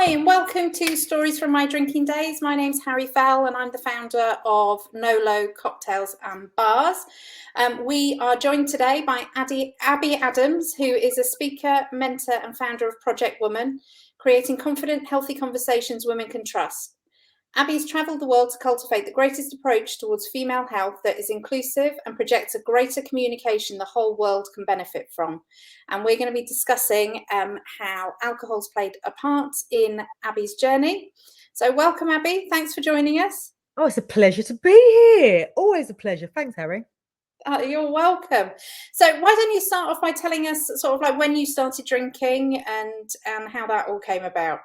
Hi, and welcome to Stories from My Drinking Days. My name's Harry Fell, and I'm the founder of NoLo Cocktails Bars. We are joined today by Abi Adams, who is a speaker, mentor, and founder of Project Woman, creating confident, healthy conversations women can trust. Abi's travelled the world to cultivate the greatest approach towards female health that is inclusive and projects a greater communication the whole world can benefit from. And we're going to be discussing how alcohol's played a part in Abi's journey. So welcome, Abi. Thanks for joining us. Oh, it's a pleasure to be here. Always a pleasure. Thanks, Harry. You're welcome. So why don't you start off by telling us sort of like when you started drinking and how that all came about?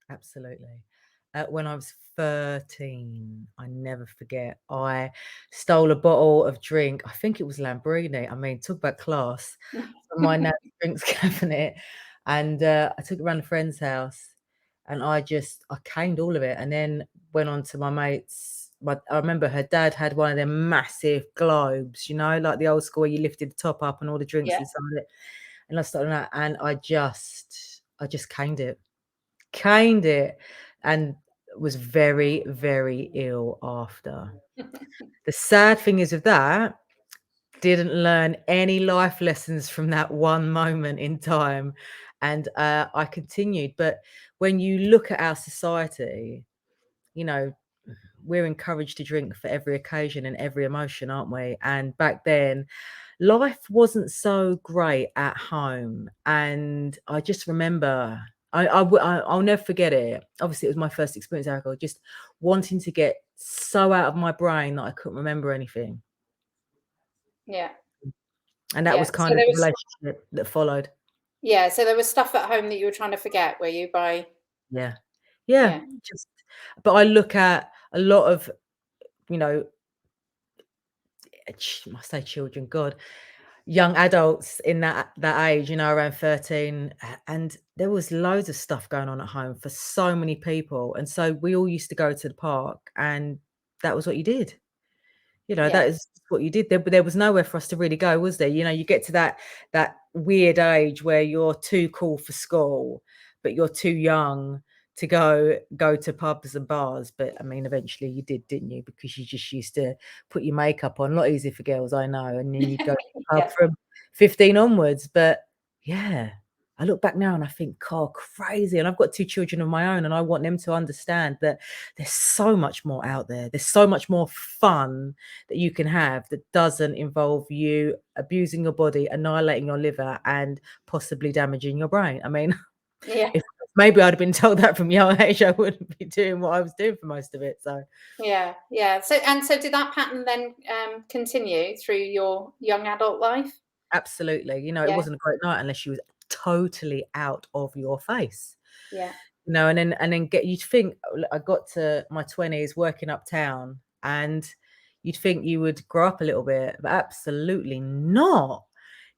Absolutely. When I was 13, I never forget, I stole a bottle of drink. I think it was Lambrini. I mean, talk about class, from my nan's drinks cabinet. And I took it around a friend's house and I caned all of it. And then went on to my mates. I remember her dad had one of them massive globes, like the old school where you lifted the top up and all the drinks inside it. And I started that and I just caned it and was very, very ill after. The sad thing is with that, didn't learn any life lessons from that one moment in time. And I continued. But when you look at our society, we're encouraged to drink for every occasion and every emotion, aren't we? And back then, life wasn't so great at home. And I just remember, I'll never forget it. Obviously, it was my first experience with alcohol, just wanting to get so out of my brain that I couldn't remember anything. Yeah. And that was kind of the relationship that followed. Yeah, so there was stuff at home that you were trying to forget, were you, by... Yeah. But I look at a lot of, I say children, God, young adults in that age, around 13, and there was loads of stuff going on at home for so many people. And so we all used to go to the park and that was what you did. That is what you did. There was nowhere for us to really go, was there? You get to that weird age where you're too cool for school, but you're too young to go to pubs and bars. But I mean, eventually you did, didn't you? Because you just used to put your makeup on. Not easy for girls, I know. And then you'd go to the pub from 15 onwards. But yeah, I look back now and I think, God, crazy. And I've got 2 children of my own and I want them to understand that there's so much more out there. There's so much more fun that you can have that doesn't involve you abusing your body, annihilating your liver and possibly damaging your brain. I mean, if maybe I'd have been told that from young age, I wouldn't be doing what I was doing for most of it. So So did that pattern then continue through your young adult life? Absolutely. It wasn't a great night unless you was totally out of your face. Yeah. And then you'd think, I got to my 20s working uptown and you'd think you would grow up a little bit, but absolutely not.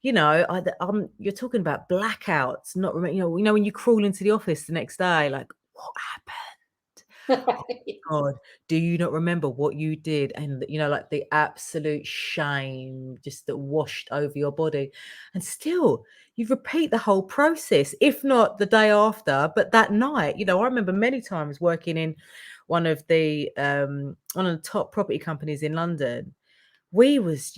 You're talking about blackouts, not remember, when you crawl into the office the next day, like, what happened? Oh God, do you not remember what you did? And like the absolute shame just that washed over your body. And still you repeat the whole process, if not the day after, but that night. I remember many times working in one of the top property companies in London. There was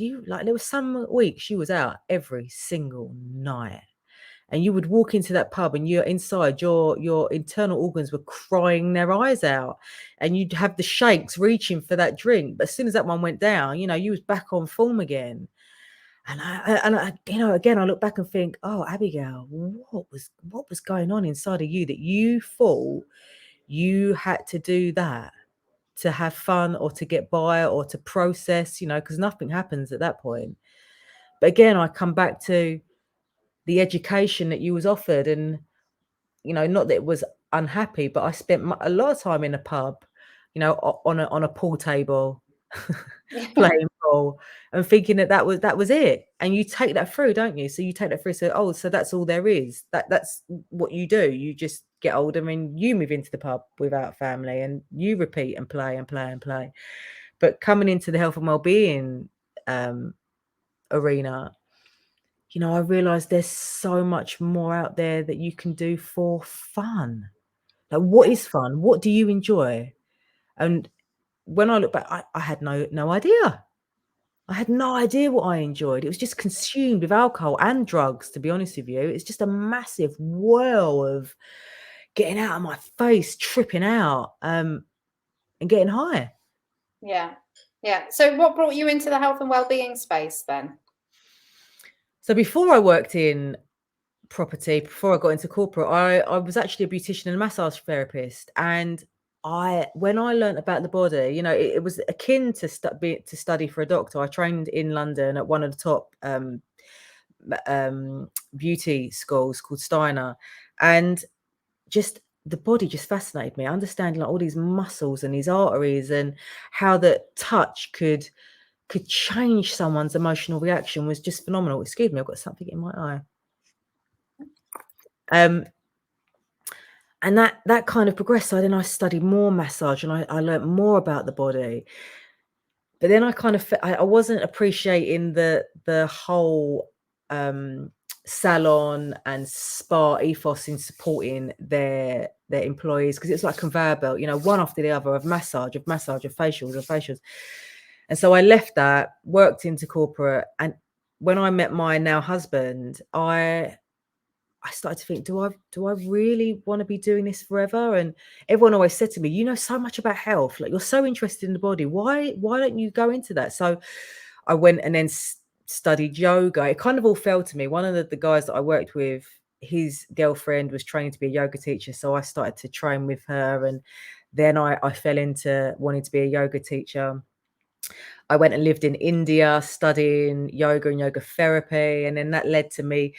some weeks you was out every single night. And you would walk into that pub and you're inside, your internal organs were crying their eyes out and you'd have the shakes reaching for that drink. But as soon as that one went down, you was back on form again. And I again, I look back and think, oh, Abigail, what was going on inside of you that you thought you had to do that to have fun or to get by or to process, because nothing happens at that point. But again, I come back to the education that you was offered, and not that it was unhappy, but I spent a lot of time in a pub, on a pool table playing pool and thinking that was it. And you take that through, don't you? So you take that through, so that's all there is. That's what you do. You just get older and you move into the pub without family and you repeat and play and play and play. But coming into the health and well-being arena, I realized there's so much more out there that you can do for fun. Like, what is fun? What do you enjoy? And when I look back, I had no idea. I had no idea what I enjoyed. It was just consumed with alcohol and drugs, to be honest with you. It's just a massive whirl of getting out of my face, tripping out, and getting high. Yeah. Yeah. So what brought you into the health and well-being space then? So before I worked in property, before I got into corporate, I was actually a beautician and a massage therapist. And when I learned about the body, you know, it was akin to study for a doctor. I trained in London at one of the top beauty schools called Steiner, and just the body just fascinated me. Understanding like all these muscles and these arteries and how the touch could change someone's emotional reaction was just phenomenal. Excuse me, I've got something in my eye. And that kind of progressed. So then I studied more massage and I learned more about the body. But then I kind of I wasn't appreciating the whole salon and spa ethos in supporting their employees, because it's like a conveyor belt, you know, one after the other of massage, of facials. And so I left that, worked into corporate, and when I met my now husband, I started to think, do I really want to be doing this forever? And everyone always said to me, you know so much about health, like you're so interested in the body. Why don't you go into that? So I went and then studied yoga. It kind of all fell to me. One of the guys that I worked with, his girlfriend was training to be a yoga teacher. So I started to train with her. And then I fell into wanting to be a yoga teacher. I went and lived in India studying yoga and yoga therapy. And then that led to me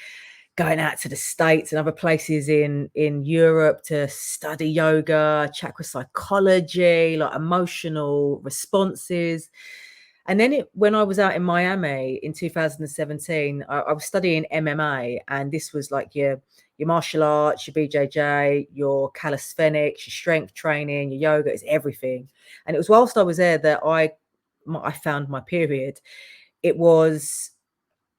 going out to the States and other places in Europe to study yoga, chakra psychology, like emotional responses. And then when I was out in Miami in 2017, I was studying MMA, and this was like your martial arts, your BJJ, your calisthenics, your strength training, your yoga, it's everything. And it was whilst I was there that I found my period. It was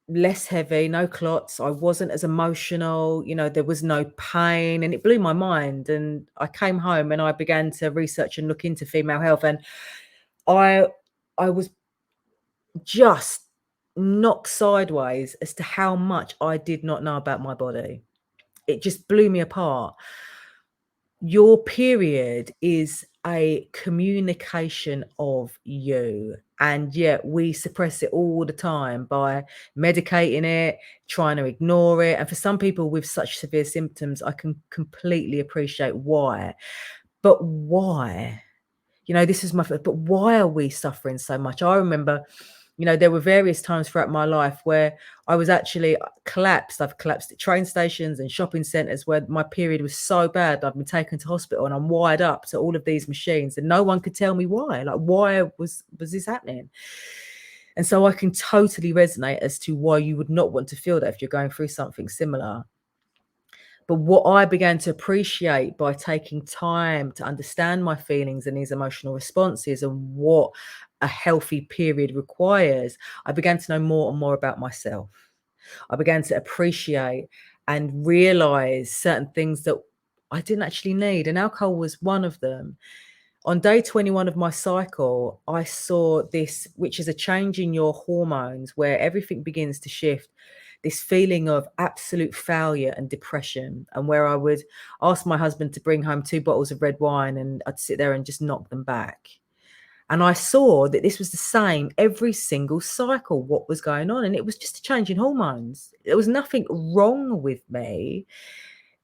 less heavy, no clots. I wasn't as emotional, you know, there was no pain, and it blew my mind. And I came home and I began to research and look into female health, and I was just knocked sideways as to how much I did not know about my body. It just blew me apart. Your period is a communication of you, and yet we suppress it all the time by medicating it, trying to ignore it. And for some people with such severe symptoms, I can completely appreciate why. But why? You know, this is but why are we suffering so much? I remember, you know, there were various times throughout my life where I was actually collapsed. I've collapsed at train stations and shopping centres where my period was so bad I've been taken to hospital, and I'm wired up to all of these machines, and no one could tell me why. Like, why was this happening? And so I can totally resonate as to why you would not want to feel that if you're going through something similar. But what I began to appreciate by taking time to understand my feelings and these emotional responses and what a healthy period requires, I began to know more and more about myself. I began to appreciate and realize certain things that I didn't actually need, and alcohol was one of them. On day 21 of my cycle, I saw this, which is a change in your hormones where everything begins to shift, this feeling of absolute failure and depression, and where I would ask my husband to bring home 2 bottles of red wine and I'd sit there and just knock them back. And I saw that this was the same every single cycle, what was going on. And it was just a change in hormones. There was nothing wrong with me.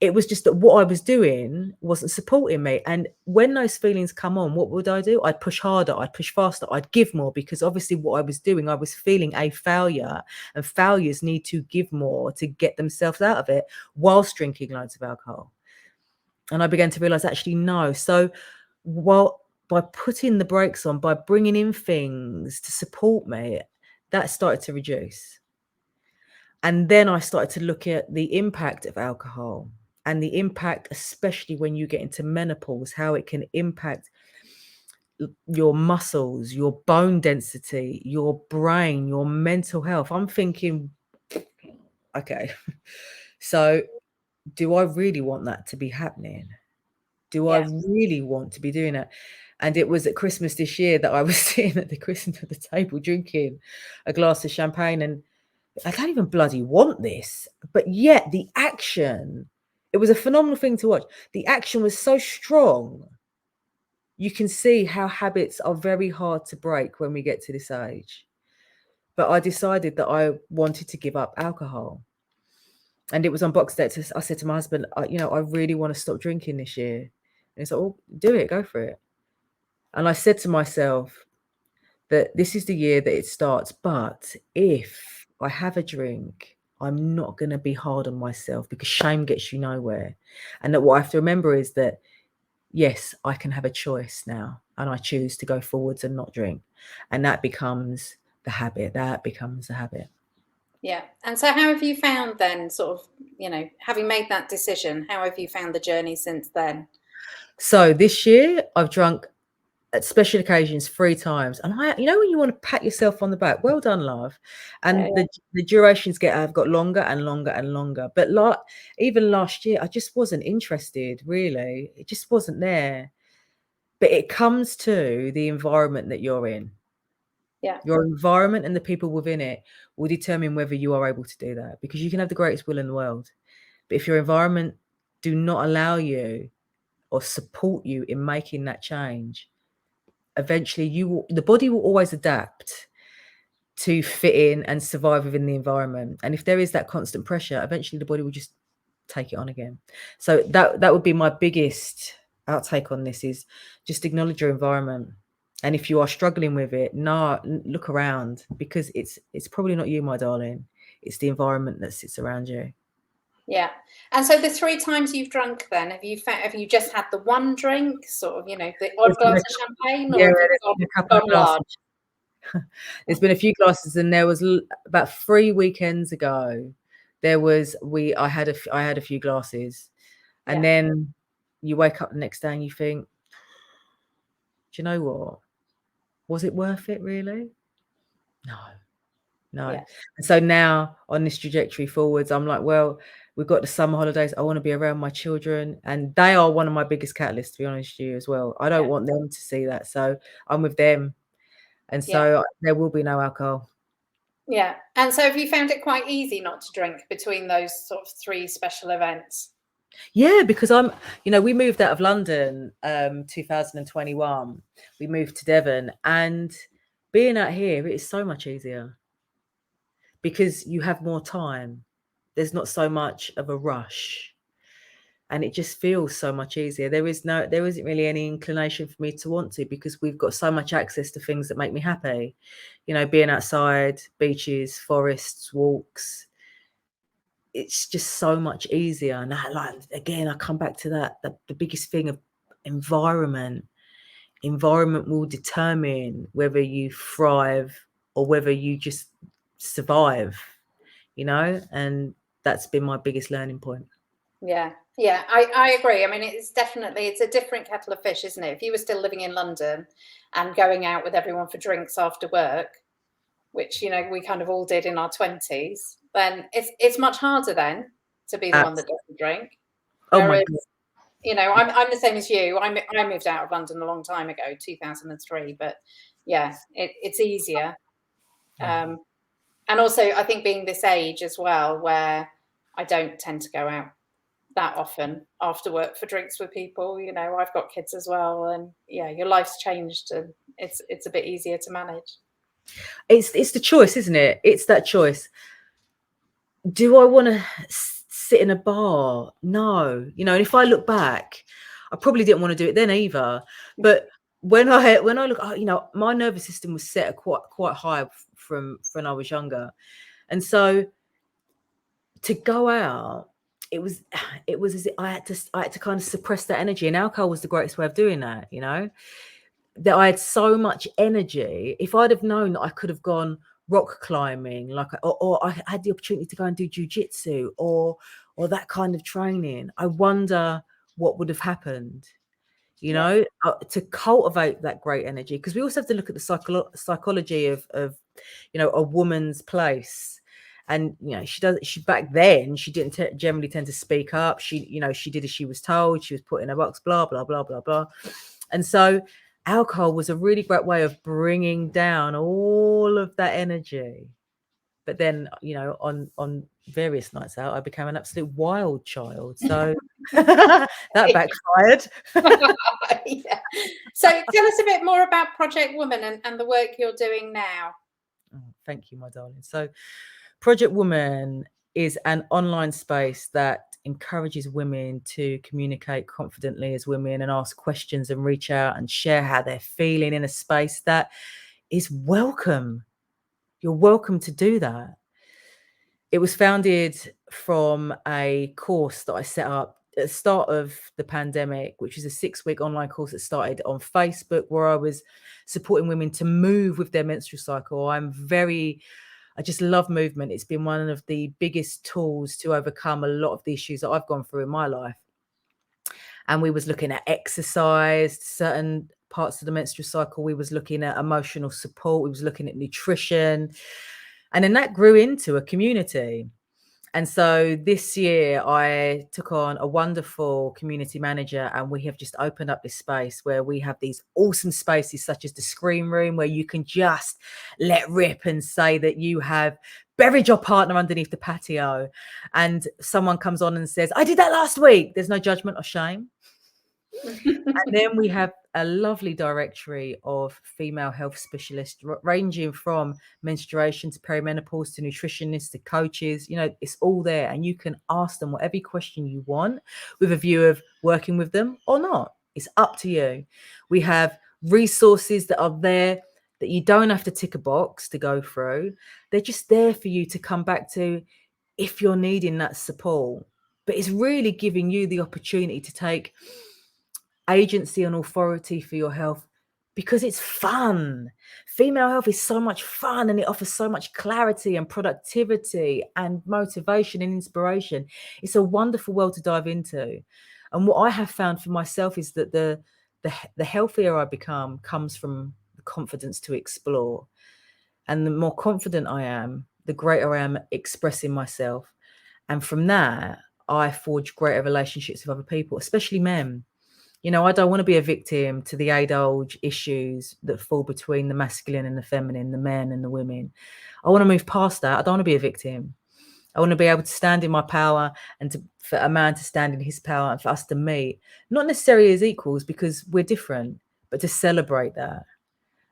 It was just that what I was doing wasn't supporting me. And when those feelings come on, what would I do? I'd push harder, I'd push faster, I'd give more, because obviously what I was doing, I was feeling a failure, and failures need to give more to get themselves out of it whilst drinking loads of alcohol. And I began to realize, actually, no. So by putting the brakes on, by bringing in things to support me, that started to reduce. And then I started to look at the impact of alcohol, and the impact, especially when you get into menopause, how it can impact your muscles, your bone density, your brain, your mental health. I'm thinking, okay, so do I really want that to be happening? Do I really want to be doing it? And it was at Christmas this year that I was sitting at the table drinking a glass of champagne, and I don't even bloody want this. But yet the action, it was a phenomenal thing to watch. The action was so strong. You can see how habits are very hard to break when we get to this age. But I decided that I wanted to give up alcohol. And it was on Boxing Day. I said to my husband, I really want to stop drinking this year. And he's like, oh, do it, go for it. And I said to myself that this is the year that it starts. But if I have a drink, I'm not going to be hard on myself, because shame gets you nowhere. And that what I have to remember is that, yes, I can have a choice now, and I choose to go forwards and not drink. And that becomes the habit. Yeah. And so how have you found then, sort of, having made that decision, how have you found the journey since then? So this year I've drunk at special occasions 3 times. And when you want to pat yourself on the back, well done, love. And the durations have got longer and longer and longer. But even last year, I just wasn't interested, really. It just wasn't there. But it comes to the environment that you're in. Yeah. Your environment and the people within it will determine whether you are able to do that, because you can have the greatest will in the world. But if your environment do not allow you or support you in making that change, eventually the body will always adapt to fit in and survive within the environment. And if there is that constant pressure, eventually the body will just take it on again. So that would be my biggest outtake on this, is just acknowledge your environment. And if you are struggling with it, look around, because it's probably not you, my darling. It's the environment that sits around you. Yeah. And so the 3 times you've drunk then, have you just had the one drink, sort of, the odd glass of champagne, or have you gone large? There's been a few glasses, and there was about 3 weekends ago. I had a few glasses, and then you wake up the next day and you think, do you know what? Was it worth it, really? No. Yeah. And so now on this trajectory forwards, I'm like, well, we've got the summer holidays. I want to be around my children, and they are one of my biggest catalysts, to be honest with you, as well. I don't want them to see that, so I'm with them, and so there will be no alcohol. Yeah. And so have you found it quite easy not to drink between those sort of 3 special events? Yeah, because we moved out of London 2021. We moved to Devon, and being out here, it is so much easier because you have more time. There's not so much of a rush, and it just feels so much easier. There isn't really any inclination for me to want to, because we've got so much access to things that make me happy. Being outside, beaches, forests, walks. It's just so much easier. And again, I come back to that, the biggest thing of environment. Environment will determine whether you thrive or whether you just survive, and that's been my biggest learning point. Yeah, I agree. I mean, it's a different kettle of fish, isn't it? If you were still living in London and going out with everyone for drinks after work, which, we kind of all did in our 20s, then it's much harder then to be the one that doesn't drink. Oh my God. I'm the same as you. I moved out of London a long time ago, 2003, but it's easier. And also, I think being this age as well, where I don't tend to go out that often after work for drinks with people. I've got kids as well, and your life's changed, and it's a bit easier to manage. It's the choice, isn't it? It's that choice. Do I want to sit in a bar? No. And if I look back, I probably didn't want to do it then either. But when I look, my nervous system was set at quite high from when I was younger, and so to go out, it was as if I had to kind of suppress that energy, and alcohol was the greatest way of doing that. That I had so much energy. If I'd have known that I could have gone rock climbing, or I had the opportunity to go and do jiu-jitsu or that kind of training, I wonder what would have happened. To cultivate that great energy, because we also have to look at the psychology of a woman's place. And she back then she didn't generally tend to speak up. She did as she was told. She was put in a box, blah blah blah blah blah. And so alcohol was a really great way of bringing down all of that energy. But then, on various nights out, I became an absolute wild child. So that backfired. Yeah. So tell us a bit more about Project Woman and the work you're doing now. Oh, thank you, my darling. So Project Woman is an online space that encourages women to communicate confidently as women and ask questions and reach out and share how they're feeling in a space that is welcome. You're welcome to do that. It was founded from a course that I set up at the start of the pandemic, which is a 6-week online course that started on Facebook, where I was supporting women to move with their menstrual cycle. I just love movement. It's been one of the biggest tools to overcome a lot of the issues that I've gone through in my life. And we was looking at exercise, certain parts of the menstrual cycle. We was looking at emotional support. We was looking at nutrition. And then that grew into a community. And so this year I took on a wonderful community manager, and we have just opened up this space where we have these awesome spaces such as the Scream Room, where you can just let rip and say that you have buried your partner underneath the patio, and someone comes on and says, I did that last week. There's no judgment or shame. And then we have a lovely directory of female health specialists, ranging from menstruation to perimenopause to nutritionists to coaches. It's all there, and you can ask them whatever question you want with a view of working with them or not. It's up to you. We have resources that are there that you don't have to tick a box to go through. They're just there for you to come back to if you're needing that support. But it's really giving you the opportunity to take agency and authority for your health, because it's fun. Female health is so much fun, and it offers so much clarity and productivity and motivation and inspiration. It's a wonderful world to dive into. And what I have found for myself is that the healthier I become comes from the confidence to explore. And the more confident I am, the greater I am expressing myself. And from that, I forge greater relationships with other people, especially men. I don't want to be a victim to the age-old issues that fall between the masculine and the feminine, the men and the women. I want to move past that. I don't want to be a victim. I want to be able to stand in my power, and for a man to stand in his power, and for us to meet, not necessarily as equals because we're different, but to celebrate that.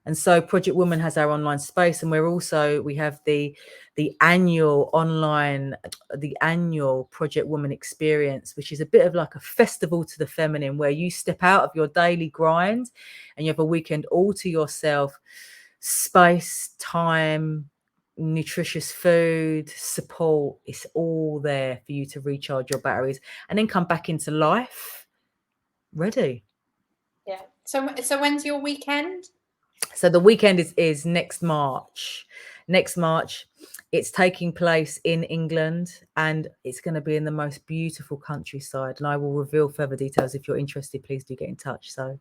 And so Project Woman has our online space, and we have the annual Project Woman experience, which is a bit of like a festival to the feminine, where you step out of your daily grind and you have a weekend all to yourself, space, time, nutritious food, support. It's all there for you to recharge your batteries and then come back into life ready. Yeah. So when's your weekend? So the weekend is next March. It's taking place in England, and it's going to be in the most beautiful countryside. And I will reveal further details. If you're interested, please do get in touch. So,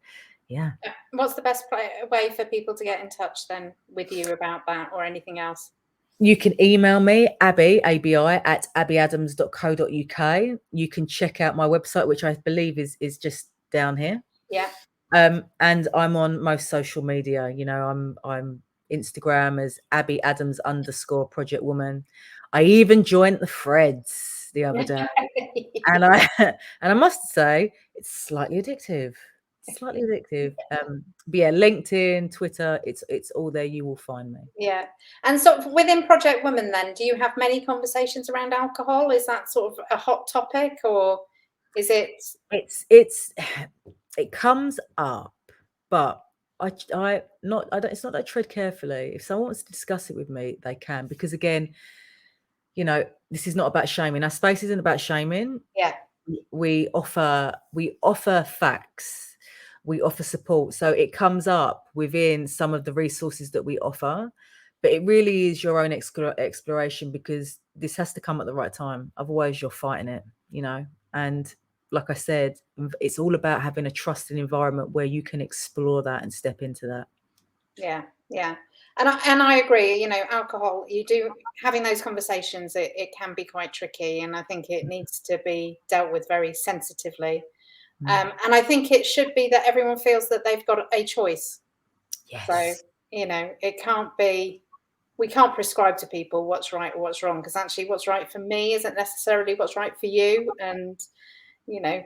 yeah. What's the best way for people to get in touch then with you about that or anything else? You can email me, Abi, ABI, at abiadams.co.uk. You can check out my website, which I believe is just down here. Yeah. And I'm on most social media. I'm Instagram as Abi Adams _Project Woman. I even joined the threads the other day, and I must say it's slightly addictive. But yeah, LinkedIn, Twitter, it's all there. You will find me. Yeah. And so within Project Woman then, do you have many conversations around alcohol? Is that sort of a hot topic, or is it? It comes up, but it's not that I tread carefully. If someone wants to discuss it with me, they can, because again, this is not about shaming. Our space isn't about shaming. Yeah. We offer facts, we offer support. So it comes up within some of the resources that we offer, but it really is your own exploration, because this has to come at the right time. Otherwise you're fighting it, and like I said, it's all about having a trusted environment where you can explore that and step into that. Yeah. Yeah. And I agree, you know, alcohol, having those conversations, it can be quite tricky. And I think it needs to be dealt with very sensitively. And I think it should be that everyone feels that they've got a choice. So, Yes. you know, we can't prescribe to people what's right or what's wrong, because actually what's right for me isn't necessarily what's right for you. And, you know,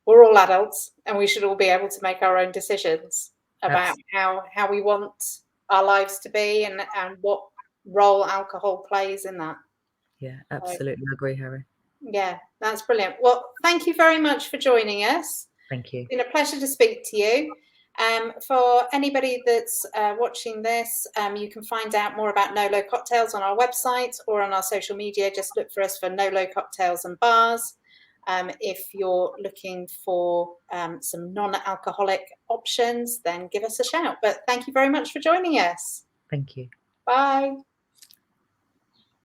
we're all adults and we should all be able to make our own decisions about how we want our lives to be, and what role alcohol plays in that. Yeah, So, absolutely. I agree, Harry. yeah, that's brilliant. Well, thank you very much for joining us. Thank you. It's been a pleasure to speak to you. For anybody that's watching this, you can find out more about NoLo Cocktails on our website or on our social media. Just look for us for NoLo Cocktails and Bars. If you're looking for some non-alcoholic options, then give us a shout. But thank you very much for joining us. Thank you. Bye.